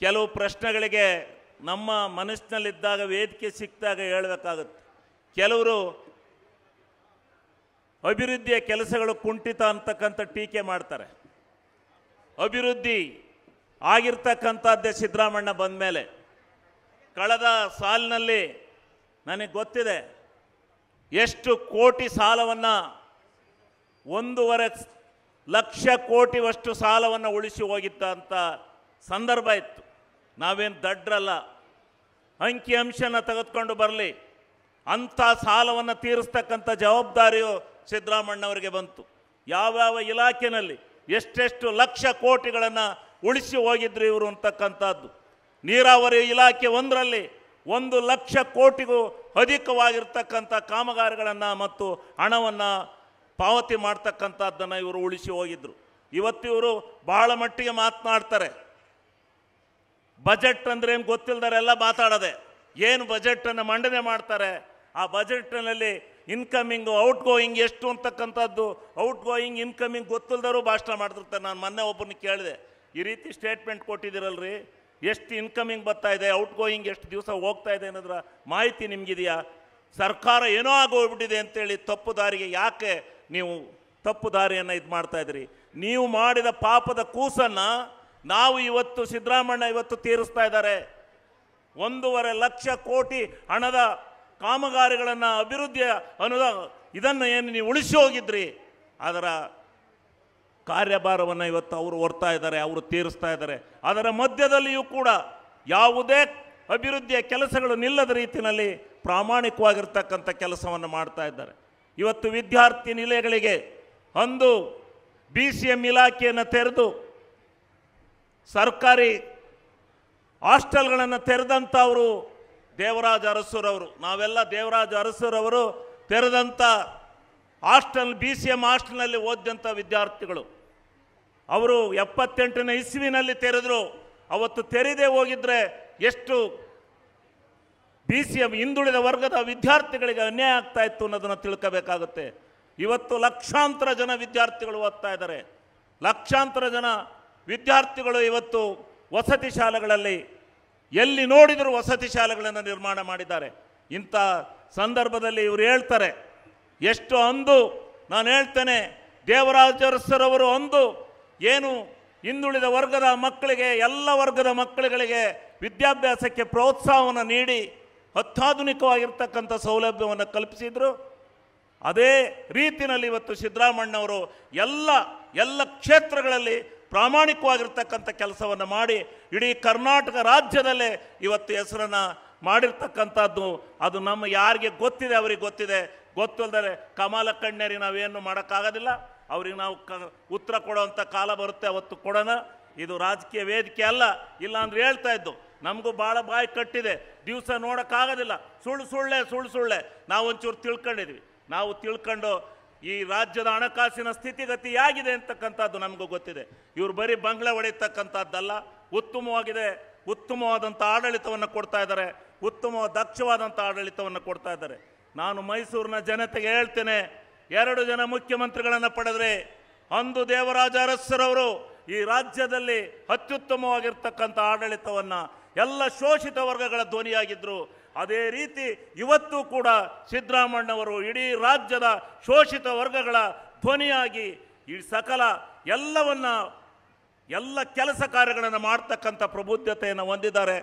ಕೆಲವು ಪ್ರಶ್ನೆಗಳಿಗೆ ನಮ್ಮ ಮನಸ್ಸಿನಲ್ಲಿದ್ದಾಗ ವೇದಿಕೆ ಸಿಕ್ಕಿದಾಗ ಹೇಳಬೇಕಾಗುತ್ತೆ. ಕೆಲವರು ಅಭಿವೃದ್ಧಿಯ ಕೆಲಸಗಳು ಕುಂಠಿತ ಅಂತಕ್ಕಂಥ ಟೀಕೆ ಮಾಡ್ತಾರೆ. ಅಭಿವೃದ್ಧಿ ಆಗಿರ್ತಕ್ಕಂಥದ್ದೇ ಸಿದ್ದರಾಮಣ್ಣ ಬಂದ ಮೇಲೆ. ಕಳೆದ ಸಾಲಿನಲ್ಲಿ ನನಗೆ ಗೊತ್ತಿದೆ ಎಷ್ಟು ಕೋಟಿ ಸಾಲವನ್ನು 1.5 ಲಕ್ಷ ಕೋಟಿವಷ್ಟು ಸಾಲವನ್ನು ಉಳಿಸಿ ಹೋಗಿದ್ದಂಥ ಸಂದರ್ಭ ಇತ್ತು. ನಾವೇನು ದಡ್ರಲ್ಲ, ಅಂಕಿಅಂಶನ ತೆಗೆದುಕೊಂಡು ಬರಲಿ, ಅಂಥ ಸಾಲವನ್ನು ತೀರಿಸ್ತಕ್ಕಂಥ ಜವಾಬ್ದಾರಿಯು ಸಿದ್ದರಾಮಣ್ಣವರಿಗೆ ಬಂತು. ಯಾವ್ಯಾವ ಇಲಾಖೆಯಲ್ಲಿ ಎಷ್ಟೆಷ್ಟು ಲಕ್ಷ ಕೋಟಿಗಳನ್ನು ಉಳಿಸಿ ಹೋಗಿದ್ರು ಇವರು ಅಂತಕ್ಕಂಥದ್ದು. ನೀರಾವರಿ ಇಲಾಖೆ ಒಂದರಲ್ಲಿ 1 ಲಕ್ಷ ಕೋಟಿಗೂ ಅಧಿಕವಾಗಿರ್ತಕ್ಕಂಥ ಕಾಮಗಾರಿಗಳನ್ನು ಮತ್ತು ಹಣವನ್ನು ಪಾವತಿ ಮಾಡ್ತಕ್ಕಂಥದ್ದನ್ನು ಇವರು ಉಳಿಸಿ ಹೋಗಿದ್ರು. ಇವತ್ತು ಇವರು ಬಹಳ ಮಟ್ಟಿಗೆ ಮಾತನಾಡ್ತಾರೆ. ಬಜೆಟ್ ಅಂದರೆ ಏನು ಗೊತ್ತಿಲ್ಲದರೆಲ್ಲ ಮಾತಾಡೋದೆ. ಏನು ಬಜೆಟನ್ನು ಮಂಡನೆ ಮಾಡ್ತಾರೆ, ಆ ಬಜೆಟ್ನಲ್ಲಿ ಇನ್ಕಮಿಂಗು ಔಟ್ ಗೋಯಿಂಗ್ ಎಷ್ಟು ಅಂತಕ್ಕಂಥದ್ದು, ಔಟ್ ಗೋಯಿಂಗ್ ಇನ್ಕಮಿಂಗ್ ಗೊತ್ತಿಲ್ಲದವರು ಭಾಷಣ ಮಾಡ್ತಿರ್ತಾರೆ. ನಾನು ಮೊನ್ನೆ ಒಬ್ಬನ ಕೇಳಿದೆ, ಈ ರೀತಿ ಸ್ಟೇಟ್ಮೆಂಟ್ ಕೊಟ್ಟಿದ್ದೀರಲ್ರಿ, ಎಷ್ಟು ಇನ್ಕಮಿಂಗ್ ಬರ್ತಾ ಇದೆ, ಔಟ್ ಗೋಯಿಂಗ್ ಎಷ್ಟು ದಿವಸ ಹೋಗ್ತಾ ಇದೆ ಅನ್ನೋದ್ರ ಮಾಹಿತಿ ನಿಮಗಿದೆಯಾ? ಸರ್ಕಾರ ಏನೋ ಆಗೋಗ್ಬಿಟ್ಟಿದೆ ಅಂತೇಳಿ ತಪ್ಪು ದಾರಿಗೆ ಯಾಕೆ ನೀವು ತಪ್ಪು ದಾರಿಯನ್ನು ಇದು ಮಾಡ್ತಾಯಿದ್ರಿ? ನೀವು ಮಾಡಿದ ಪಾಪದ ಕೂಸನ್ನು ನಾವು ಇವತ್ತು ಸಿದ್ದರಾಮಣ್ಣ ಇವತ್ತು ತೀರಿಸ್ತಾ ಇದ್ದಾರೆ. 1.5 ಲಕ್ಷ ಕೋಟಿ ಹಣದ ಕಾಮಗಾರಿಗಳನ್ನು ಅಭಿವೃದ್ಧಿಯ ಅನುದಾನ ಇದನ್ನು ಏನು ನೀವು ಉಳಿಸಿ ಹೋಗಿದ್ರಿ, ಅದರ ಕಾರ್ಯಭಾರವನ್ನು ಇವತ್ತು ಅವರು ಹೊರ್ತಾ ಇದ್ದಾರೆ, ಅವರು ತೀರಿಸ್ತಾ ಇದ್ದಾರೆ. ಅದರ ಮಧ್ಯದಲ್ಲಿಯೂ ಕೂಡ ಯಾವುದೇ ಅಭಿವೃದ್ಧಿಯ ಕೆಲಸಗಳು ನಿಲ್ಲದ ರೀತಿಯಲ್ಲಿ ಪ್ರಾಮಾಣಿಕವಾಗಿರ್ತಕ್ಕಂಥ ಕೆಲಸವನ್ನು ಮಾಡ್ತಾ ಇದ್ದಾರೆ. ಇವತ್ತು ವಿದ್ಯಾರ್ಥಿ ನಿಲಯಗಳಿಗೆ ಒಂದು BCM ಇಲಾಖೆಯನ್ನು ತೆರೆದು ಸರ್ಕಾರಿ ಹಾಸ್ಟೆಲ್ಗಳನ್ನು ತೆರೆದಂಥವರು ದೇವರಾಜ ಅರಸೂರವರು. ನಾವೆಲ್ಲ ದೇವರಾಜ ಅರಸೂರವರು ತೆರೆದಂಥ ಹಾಸ್ಟೆಲ್ BCM ಹಾಸ್ಟೆಲ್ನಲ್ಲಿ ಓದಿದಂಥ ವಿದ್ಯಾರ್ಥಿಗಳು. ಅವರು 78ನೇ ಇಸ್ವಿನಲ್ಲಿ ತೆರೆದರು. ಅವತ್ತು ತೆರೆದೇ ಹೋಗಿದ್ರೆ ಎಷ್ಟು BCM ಹಿಂದುಳಿದ ವರ್ಗದ ವಿದ್ಯಾರ್ಥಿಗಳಿಗೆ ಅನ್ಯಾಯ ಆಗ್ತಾ ಇತ್ತು ಅನ್ನೋದನ್ನು ತಿಳ್ಕೋಬೇಕಾಗುತ್ತೆ. ಇವತ್ತು ಲಕ್ಷಾಂತರ ಜನ ವಿದ್ಯಾರ್ಥಿಗಳು ಓದ್ತಾ ಇದ್ದಾರೆ. ಲಕ್ಷಾಂತರ ಜನ ವಿದ್ಯಾರ್ಥಿಗಳು ಇವತ್ತು ವಸತಿ ಶಾಲೆಗಳಲ್ಲಿ ಎಲ್ಲಿ ನೋಡಿದರೂ ವಸತಿ ಶಾಲೆಗಳನ್ನು ನಿರ್ಮಾಣ ಮಾಡಿದ್ದಾರೆ. ಇಂಥ ಸಂದರ್ಭದಲ್ಲಿ ಇವರು ಹೇಳ್ತಾರೆ ಎಷ್ಟು ಅಂದು, ನಾನು ಹೇಳ್ತೇನೆ, ದೇವರಾಜ ಅರಸರವರು ಅಂದು ಏನು ಹಿಂದುಳಿದ ವರ್ಗದ ಮಕ್ಕಳಿಗೆ, ಎಲ್ಲ ವರ್ಗದ ಮಕ್ಕಳುಗಳಿಗೆ ವಿದ್ಯಾಭ್ಯಾಸಕ್ಕೆ ಪ್ರೋತ್ಸಾಹವನ್ನು ನೀಡಿ ಅತ್ಯಾಧುನಿಕವಾಗಿರ್ತಕ್ಕಂಥ ಸೌಲಭ್ಯವನ್ನು ಕಲ್ಪಿಸಿದರು. ಅದೇ ರೀತಿಯಲ್ಲಿ ಇವತ್ತು ಸಿದ್ದರಾಮಣ್ಣವರು ಎಲ್ಲ ಕ್ಷೇತ್ರಗಳಲ್ಲಿ ಪ್ರಾಮಾಣಿಕವಾಗಿರ್ತಕ್ಕಂಥ ಕೆಲಸವನ್ನು ಮಾಡಿ ಇಡೀ ಕರ್ನಾಟಕ ರಾಜ್ಯದಲ್ಲೇ ಇವತ್ತು ಹೆಸರನ್ನು ಮಾಡಿರ್ತಕ್ಕಂಥದ್ದು. ಅದು ನಮ್ಮ ಯಾರಿಗೆ ಗೊತ್ತಿದೆ ಅವರಿಗೆ ಗೊತ್ತಿದೆ, ಗೊತ್ತಿಲ್ಲದರೆ ಕಮಾಲ ಕಣ್ಣೇರಿ ನಾವೇನು ಮಾಡೋಕ್ಕಾಗೋದಿಲ್ಲ. ಅವ್ರಿಗೆ ನಾವು ಉತ್ತರ ಕೊಡೋವಂಥ ಕಾಲ ಬರುತ್ತೆ, ಅವತ್ತು ಕೊಡೋಣ. ಇದು ರಾಜಕೀಯ ವೇದಿಕೆ ಅಲ್ಲ. ಇಲ್ಲಾಂದ್ರೆ ಹೇಳ್ತಾ ಇದ್ದು, ನಮಗೂ ಭಾಳ ಬಾಯಿ ಕಟ್ಟಿದೆ, ದಿವಸ ನೋಡೋಕ್ಕಾಗೋದಿಲ್ಲ, ಸುಳ್ಳೆ ನಾವು ಒಂಚೂರು ತಿಳ್ಕೊಂಡಿದ್ವಿ. ನಾವು ತಿಳ್ಕೊಂಡು ಈ ರಾಜ್ಯದ ಹಣಕಾಸಿನ ಸ್ಥಿತಿಗತಿ ಹೇಗಿದೆ ಅಂತಕ್ಕಂಥದ್ದು ನಮಗೂ ಗೊತ್ತಿದೆ. ಇವರು ಬರೀ ಬಂಗ್ಲೆ ಹೊಡೆಯತಕ್ಕಂಥದ್ದಲ್ಲ, ಉತ್ತಮವಾದಂಥ ಆಡಳಿತವನ್ನು ಕೊಡ್ತಾ ಇದ್ದಾರೆ, ದಕ್ಷವಾದಂಥ ಆಡಳಿತವನ್ನು ಕೊಡ್ತಾ ಇದ್ದಾರೆ. ನಾನು ಮೈಸೂರಿನ ಜನತೆಗೆ ಹೇಳ್ತೇನೆ, 2 ಜನ ಮುಖ್ಯಮಂತ್ರಿಗಳನ್ನು ಪಡೆದರೆ ಅಂದು ದೇವರಾಜ ಅರಸರವರು ಈ ರಾಜ್ಯದಲ್ಲಿ ಅತ್ಯುತ್ತಮವಾಗಿರ್ತಕ್ಕಂಥ ಆಡಳಿತವನ್ನು, ಎಲ್ಲ ಶೋಷಿತ ವರ್ಗಗಳ ಧ್ವನಿಯಾಗಿದ್ದರು. ಅದೇ ರೀತಿ ಇವತ್ತು ಕೂಡ ಸಿದ್ದರಾಮಣ್ಣವರು ಇಡೀ ರಾಜ್ಯದ ಶೋಷಿತ ವರ್ಗಗಳ ಧ್ವನಿಯಾಗಿ ಈ ಸಕಲ ಎಲ್ಲ ಕೆಲಸ ಕಾರ್ಯಗಳನ್ನು ಮಾಡ್ತಕ್ಕಂಥ ಪ್ರಬುದ್ಧತೆಯನ್ನು ಹೊಂದಿದ್ದಾರೆ.